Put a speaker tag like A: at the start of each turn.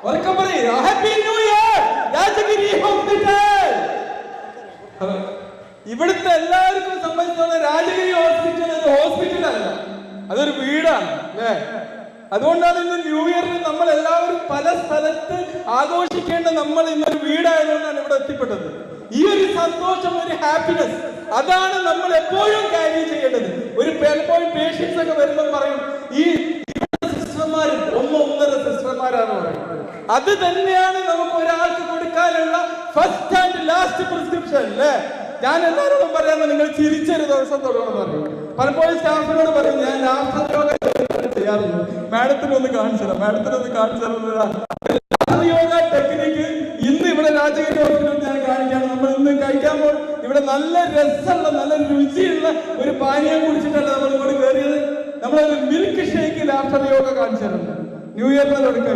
A: ഉറക്കം പറയും happy new year Rajagiri hospital. ഇവിടുത്തെ എല്ലാവർക്കും സംബന്ധിച്ചുള്ള രാജഗിരി ഹോസ്പിറ്റൽ ഒരു ഹോസ്പിറ്റൽ അല്ല, അതൊരു വീടാണ് അല്ലേ? അതുകൊണ്ടാണ് ഇന്ന് ന്യൂ ഇയറിന് നമ്മൾ എല്ലാവരും പല സ്ഥലത്ത് ആഘോഷിക്കേണ്ട നമ്മൾ ഇന്നൊരു വീടായതുകൊണ്ടാണ് ഇവിടെ എത്തിപ്പെട്ടത്. ഈ ഒരു സന്തോഷം, ഒരു ഹാപ്പിനെസ്, അതാണ് നമ്മൾ എപ്പോഴും ക്യാരി ചെയ്യേണ്ടത്. പലപ്പോഴും പേഷ്യൻസ് ഒക്കെ വരുമ്പോൾ പറയും ഈ സിസ്റ്റർമാർ ഒന്നൊന്നര സിസ്റ്റർമാരാണ് പറയുന്നത്. അത് തന്നെയാണ് നമുക്ക് ഒരാൾക്ക് കൊടുക്കാനുള്ള ഫസ്റ്റ് ആൻഡ് ലാസ്റ്റ് പ്രിസ്ക്രിപ്ഷൻ അല്ലേ? ഞാൻ എല്ലാവരോടും പറയാമെന്ന് നിങ്ങൾ ചിരിച്ചൊരു ദിവസം തുടങ്ങണം പറയും. പലപ്പോഴും സ്റ്റാഫിനോട് പറയും ഞാൻ യോഗ ചെയ്യാറുണ്ട്, മാഡത്തിനൊന്ന് കാണിച്ചു തരാം. യോഗ ടെക്നിക്ക് ഇന്ന് ഇവിടെ രാജഗിരി ഹോസ്പിറ്റലിൽ ഞാൻ കാണിക്കാണ്. നമ്മൾ ഇന്ന് കഴിക്കാൻ പോകും. ഇവിടെ നല്ല രസമുള്ള നല്ല രുചിയുള്ള ഒരു പാനീയം കുടിച്ചിട്ടല്ല നമ്മൾ ഇവിടെ കയറിയത്. നമ്മളൊരു മിൽക്ക് ഷേക്ക് ലാഫ്റ്റർ യോഗ കാണിച്ചു തരുന്നുണ്ട്. ന്യൂ ഇയറിന് തുടക്കം.